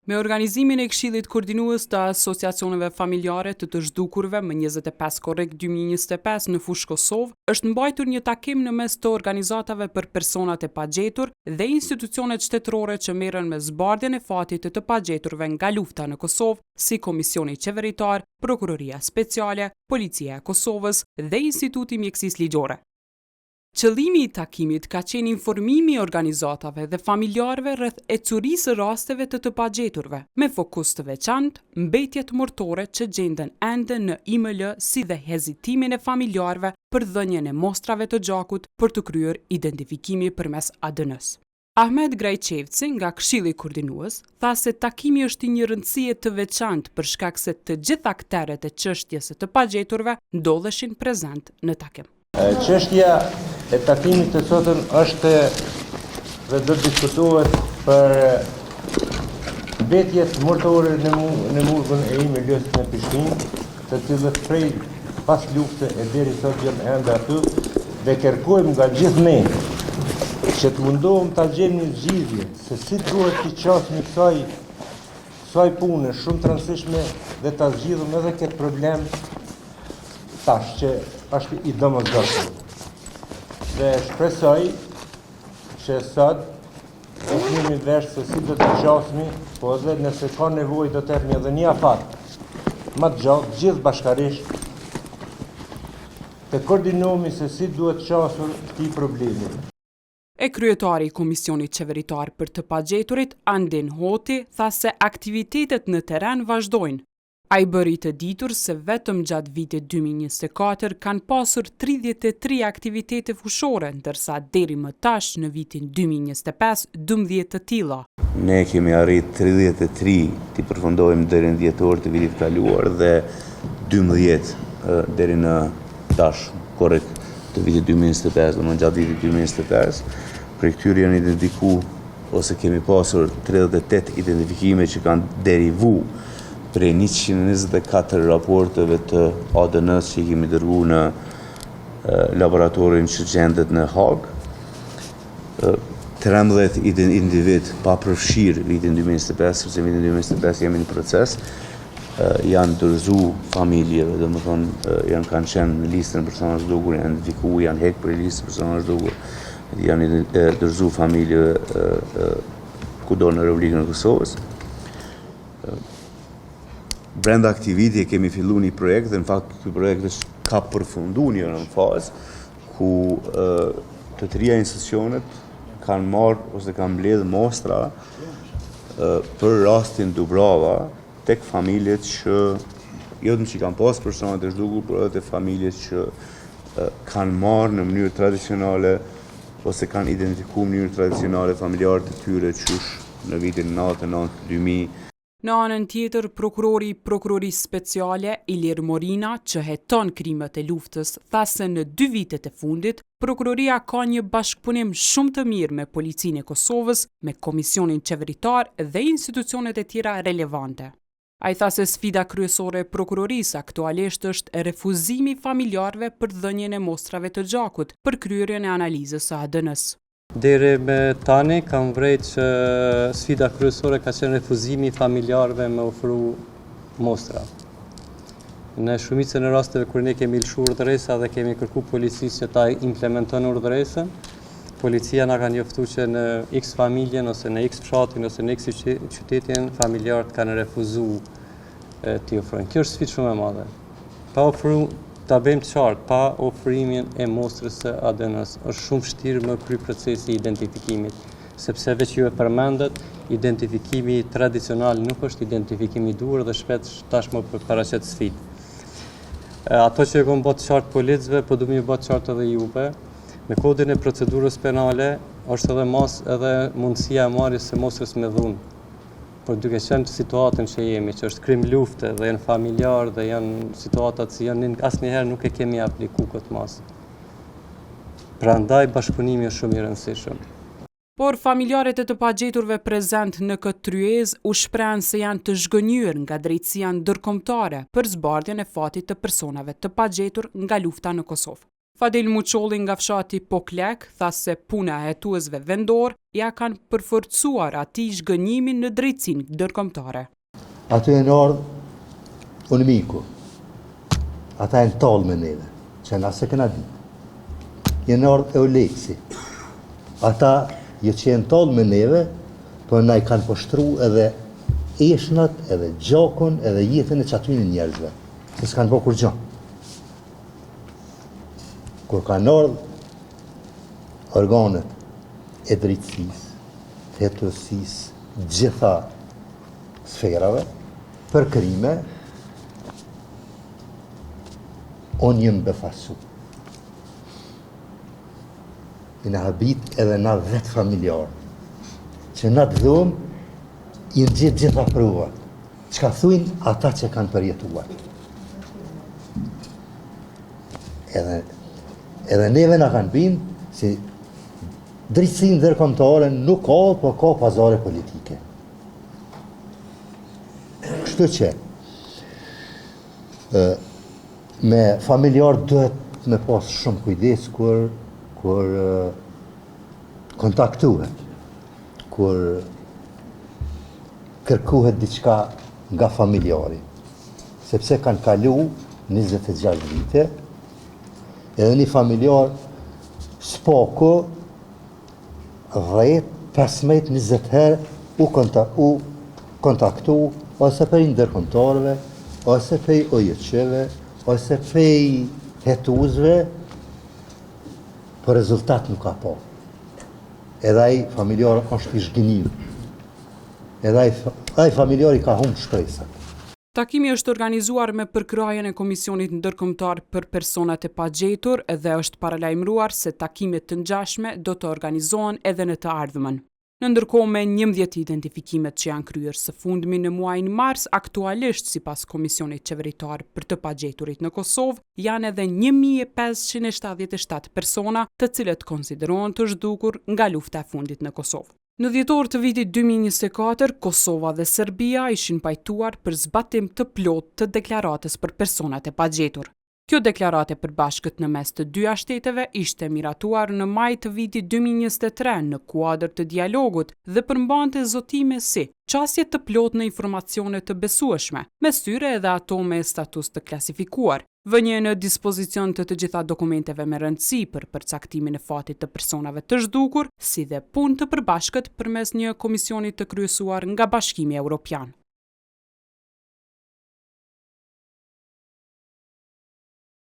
Me organizimin e Këshillit Koordinues të Asociacioneve Familjare të Zhdukurve më 25 korrik 2025 në fushë Kosovë, është mbajtur një takim në mes të organizatave për personat e pagjetur dhe institucionet shtetërore që merren me zbardhjen e fatit të pagjeturve nga lufta në Kosovë, si Komisioni Qeveritar, Prokuroria Speciale, Policia e Kosovës dhe Instituti Mjekësisë Ligjore. Qëllimi i takimit ka qenë informimi i organizatave dhe familjarëve rreth ecurisë së rasteve të pagjeturve, me fokus të veçantë mbetjet mortore që gjenden ende në IML, si dhe hezitimin e familjarëve për dhënien e mostrave të gjakut për të kryer identifikimi përmes ADN-s. Ahmed Grajçevci nga Këshilli Koordinues tha se takimi është i një rëndësie të veçantë për shkak se të gjithë akteret e çështjes së të pagjeturve ndodheshin prezent në takim. Çështja e takimit të sotëm është dhe do të diskutohet për mbetjet mortore në muzën e IML-s në Prishtinë, të cilët prej pas lufte e deri sot janë ende aty dhe kërkojmë nga gjithë ne që të mundohem ta gjejmë një zgjidhje se si duhet të qasmi kësaj pune shumë të rëndësishme dhe ta zgjidhim edhe këtë problem tash që është i domosdoshëm. Dhe shpresoj që sot të kemi vesh se si do të qasmi, po edhe nëse ka nevojë do të jepni edhe një afat më të gjatë, gjithë bashkarisht, të koordinohemi se si duhet qasur këtij problemi. E kryetari i Komisionit Qeveritar për të pagjeturit, Andin Hoti, tha se aktivitetet në terren vazhdojnë. Ai bëri të ditur se vetëm gjatë vitit 2024 kanë pasur 33 aktivitete fushore, ndërsa deri më tash në vitin 2025 12 të tilla. Ne kemi arrit 33 të përfundojmë deri në dhjetor të vitit kaluar dhe 12 deri në tash korrik të vitit 2025, domethënë gjatë vitit 2025. Për këtyre janë identifikuar ose kemi pasur 38 identifikime që kanë derivu prej 124 raporteve të ADN-s që kemi dërguar në laboratorin që gjendet në Hag. 13 individ pa përfshirë vitin 2025, sepse vitin 2025 jemi në proces, janë dorëzuar familjeve, domethënë kanë qenë në listën e personave të zgjedhur, janë identifikuar, janë hequr prej listës së personave të zgjedhur, janë dorëzuar familjeve kudo në Republikën e Kosovës. Brenda aktiviteti kemi filluar një projekt dhe në fakt ky projekt ka përfunduar një fazë ku të trija institucionet kanë marrë ose kanë mbledhur mostra për rastin Dubrava tek familjet që jo vetëm që kanë pas persona të zgjedhur, por edhe familjet që kanë marrë në mënyrë tradicionale ose kanë identifikuar në mënyrë tradicionale familjarët e tyre qysh në vitin 99-2000. Në anën tjetër, prokurori i Prokurorisë Speciale, Ilir Morina, që heton krimet e luftës, tha se në 2 vitet e fundit, prokuroria ka një bashkëpunim shumë të mirë me Policinë e Kosovës, me Komisionin Qeveritar dhe institucionet e tjera relevante. Ai tha se sfida kryesore e prokurorisë aktualisht është refuzimi i familjarëve për dhënien e mostrave të gjakut për kryerjen e analizës së ADN-s. Deri me tani kam vrejt që sfida kryesore ka qenë refuzimi i familjarëve me ofru mostra. Në shumicën e rasteve kur ne kemi lëshuar urdhëresa dhe kemi kërkuar policisë që ta implementojnë urdhëresën, policia na ka njoftuar që në X familjen ose në X fshatin ose në X qytetin familjarët kanë refuzuar t'i ofrojnë. Kjo është sfidë shumë e madhe. Pa ofruar ta bëjmë të qartë, pa ofrimin e mostrës së ADN-s, është shumë vështirë më kry procesi i identifikimit, sepse veç ju e përmendet, identifikimi tradicional nuk është identifikimi i duhur dhe shpejt tashmë paraqet sfidë. Ato që e kanë bërë të qartë policëve, po duhet më bëhet qartë edhe juve. Me kodin e procedurës penale është edhe mundësia e marrjes së mostrës me dhunë. Por duke qenë situatën që jemi, që është krim lufte dhe janë familjar dhe janë situatat që janë asnjëherë nuk e kemi aplikuar këtë masë. Prandaj bashkëpunimi është shumë i rëndësishëm. Por familjarët e të pagjeturve prezent në këtë tryezë u shprehen se janë të zhgënjur nga drejtësia ndërkombëtare për zbardhjen e fatit të personave të pagjetur nga lufta në Kosovë. Fadil Muçolli nga fshati Poklek tha se puna e hetuesve vendor ja kanë përforcuar atij zhgënjimin në drejtsinë ndërkombëtare. Aty e në ardhë unë miku, ata e në talë me neve, që na se këna ditë. Je në ardhë e u leksi, ata je që e në talë me neve, po na i kanë poshtru edhe eshnat, edhe gjakon, edhe jetën e qaturin njerëzve, se s'kanë po kur gjanë. Kur kanë ardhë organet e drejtësisë, hetësisë, gjitha sferave, për krime, unë jem befasu. I në habit edhe na vetë familjarë, që na të dhomë i në gjitha provat, që ka thujnë ata që kanë përjetuar. Edhe neve na kanë binë si drejtësinë ndërkombëtare nuk ka, po ka pazare politike. Kështu që me familjar duhet me pas shumë kujdes kur kontaktuhet, kur kërkuhet diçka nga familjari, sepse kanë kalu 26 vite, edhe një familjar s'pako 10-15-20 herë u kontaktu ose për ndërkombëtarëve, ose për OJQ-ve, ose për hetuzve, për rezultat nuk ka pa. Edhe ai familjar është i zhgënjur. Edhe ai familjar i ka humbur shpresat. Takimi është organizuar me përkrajen e Komisionit Ndërkombëtar për Personat e Pagjetur dhe është paralajmëruar se takime të ngjashme do të organizohen edhe në të ardhmen. Në ndërkohë me 11 identifikimet që janë kryer së fundmi në muajin mars, aktualisht sipas Komisionit Qeveritar për të Pagjeturit në Kosovë, janë edhe 1577 persona, të cilët konsiderohen të zhdukur nga lufta e fundit në Kosovë. Në dhjetor të vitit 2024, Kosova dhe Serbia ishin pajtuar për zbatim të plotë të deklaratës për personat e pagjetur. Kjo deklarate përbashkët në mes të dyja shteteve ishte miratuar në maj të vitit 2023 në kuadër të dialogut dhe përmbante zotime si qasje të plotë në informacione të besueshme, mes tyre edhe ato me status të klasifikuar, vënje në dispozicion të gjitha dokumenteve me rëndësi për përcaktimin e fatit të personave të zhdukur, si dhe punë të përbashkët përmes një komisioni të kryesuar nga Bashkimi Evropian.